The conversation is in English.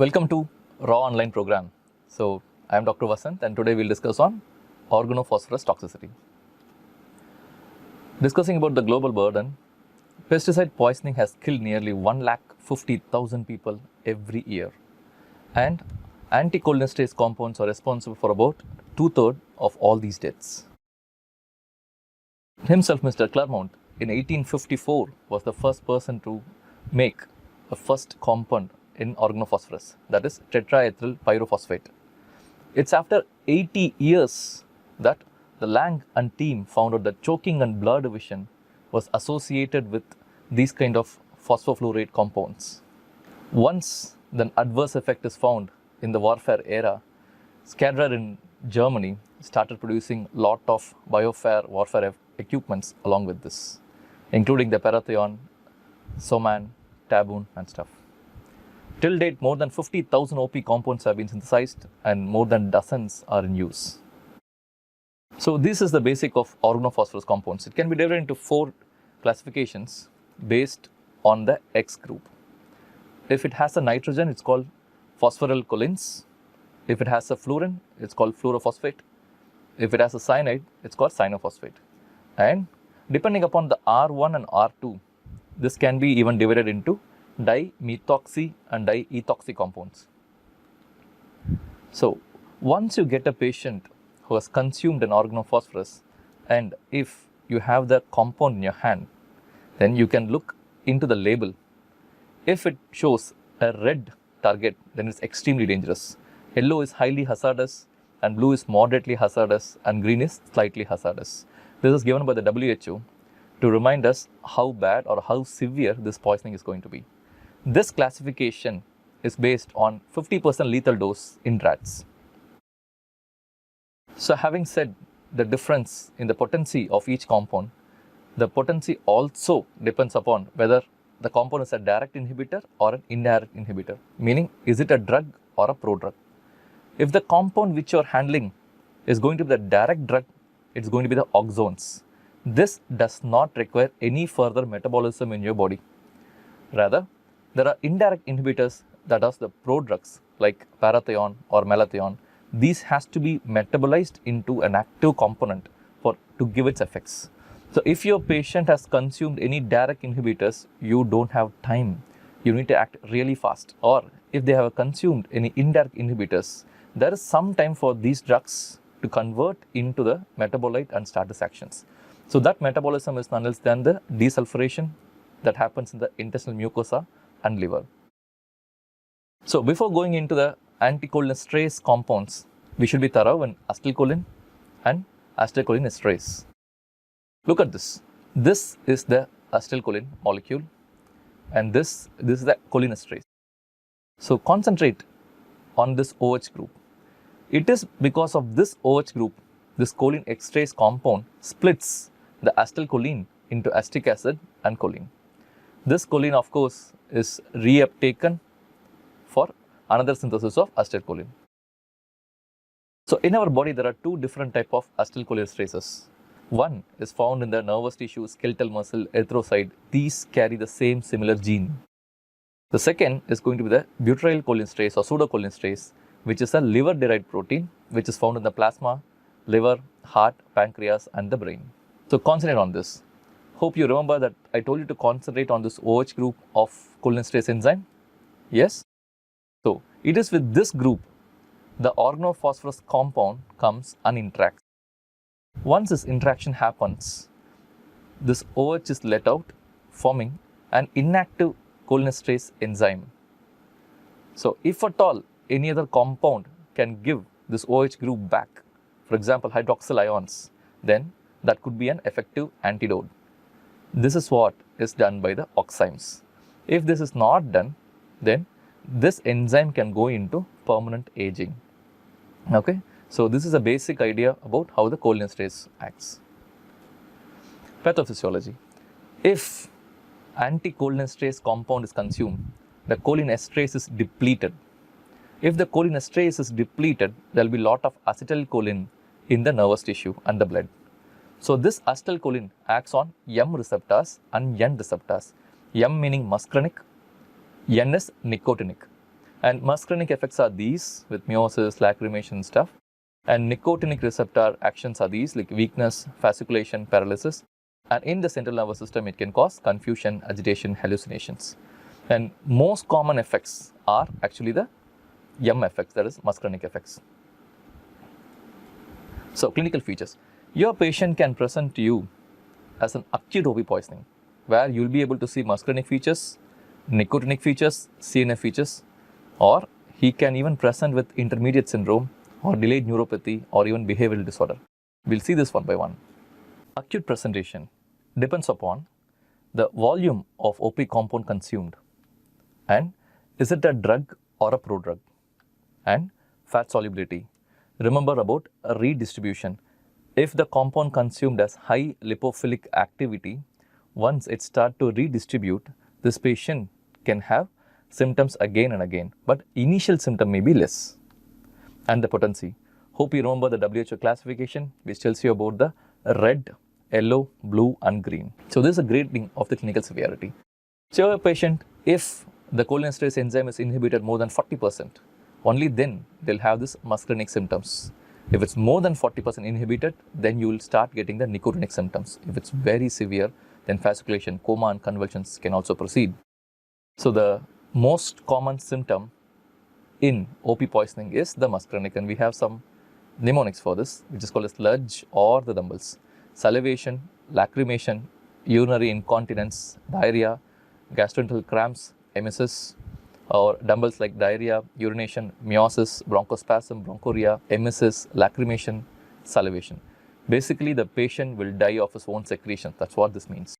Welcome to Raaonline program. So I am Dr. Vasant and today we'll discuss on organophosphorus toxicity. Discussing about the global burden, pesticide poisoning has killed nearly 150,000 people every year, and anticholinesterase compounds are responsible for about 2/3 of all these deaths. Himself, Mr. Clermont, in 1854 was the first person to make a first compound in organophosphorus, that is tetraethyl pyrophosphate. It's after 80 years that the Lang and team found out that choking and blur division was associated with these kind of phosphofluoride compounds. Once the adverse effect is found in the warfare era, Skadrer in Germany started producing lot of biofare warfare equipments along with this, including the Paratheon, Soman, Taboon and stuff. Till date, more than 50,000 OP compounds have been synthesized and more than dozens are in use. So this is the basic of organophosphorus compounds. It can be divided into 4 classifications based on the X group. If it has a nitrogen, it's called phosphorylcholines. If it has a fluorine, it's called fluorophosphate. If it has a cyanide, it's called cyanophosphate. And depending upon the R1 and R2, this can be even divided into dimethoxy and diethoxy compounds. So once you get a patient who has consumed an organophosphorus, and if you have the compound in your hand, then you can look into the label. If it shows a red target, then it's extremely dangerous. Yellow is highly hazardous, and blue is moderately hazardous, and green is slightly hazardous. This is given by the WHO to remind us how bad or how severe this poisoning is going to be. This classification is based on 50% lethal dose in rats. So having said the difference in the potency of each compound, the potency also depends upon whether the compound is a direct inhibitor or an indirect inhibitor, meaning is it a drug or a prodrug. If the compound which you are handling is going to be the direct drug, it's going to be the oxones. This does not require any further metabolism in your body. Rather, there are indirect inhibitors, that are the prodrugs like Paratheon or Malathion. These has to be metabolized into an active component to give its effects. So if your patient has consumed any direct inhibitors, you don't have time. You need to act really fast. Or if they have consumed any indirect inhibitors, there is some time for these drugs to convert into the metabolite and start its actions. So that metabolism is none else than the desulfuration that happens in the intestinal mucosa and liver. So before going into the anticholinesterase compounds, we should be thorough in acetylcholine and acetylcholinesterase. Look at this. This is the acetylcholine molecule and this is the cholinesterase. So concentrate on this OH group. It is because of this OH group, this choline esterase compound splits the acetylcholine into acetic acid and choline. This choline, of course, is reuptaken for another synthesis of acetylcholine. So in our body, there are 2 different types of acetylcholinesterases. One is found in the nervous tissue, skeletal muscle, erythrocyte. These carry the same similar gene. The second is going to be the butyrylcholinesterase or pseudocholinesterase, which is a liver-derived protein, which is found in the plasma, liver, heart, pancreas, and the brain. So concentrate on this. Hope you remember that I told you to concentrate on this OH group of cholinesterase enzyme. Yes? So it is with this group the organophosphorus compound comes and interacts. Once this interaction happens, this OH is let out, forming an inactive cholinesterase enzyme. So if at all any other compound can give this OH group back, for example hydroxyl ions, then that could be an effective antidote. This is what is done by the oximes. If this is not done, then this enzyme can go into permanent aging. Okay, so this is a basic idea about how the cholinesterase acts. Pathophysiology. If anticholinesterase compound is consumed, the cholinesterase is depleted. If the cholinesterase is depleted, there will be a lot of acetylcholine in the nervous tissue and the blood. So this acetylcholine acts on M receptors and N receptors. M meaning muscarinic, N is nicotinic. And muscarinic effects are these with meiosis, lacrimation stuff. And nicotinic receptor actions are these like weakness, fasciculation, paralysis. And in the central nervous system, it can cause confusion, agitation, hallucinations. And most common effects are actually the M effects, that is muscarinic effects. So clinical features. Your patient can present to you as an acute OP poisoning, where you'll be able to see muscarinic features, nicotinic features, CNS features, or he can even present with intermediate syndrome or delayed neuropathy or even behavioral disorder. We'll see this one by one. Acute presentation depends upon the volume of OP compound consumed and is it a drug or a prodrug, and fat solubility. Remember about redistribution. If the compound consumed has high lipophilic activity, once it starts to redistribute, this patient can have symptoms again and again, but initial symptom may be less. And the potency. Hope you remember the WHO classification, which tells you about the red, yellow, blue, and green. So this is a grading of the clinical severity. So a patient, if the cholinesterase enzyme is inhibited more than 40%, only then they'll have this muscarinic symptoms. If it's more than 40% inhibited, then you will start getting the nicotinic symptoms. If it's very severe, then fasciculation, coma, and convulsions can also proceed. So the most common symptom in OP poisoning is the muscarinic, and we have some mnemonics for this, which is called as sludge or the dumbbells. Salivation, lacrimation, urinary incontinence, diarrhea, gastrointestinal cramps, emesis, or dumbbells like diarrhea, urination, meiosis, bronchospasm, bronchoria, emesis, lacrimation, salivation. Basically, the patient will die of his own secretion. That's what this means.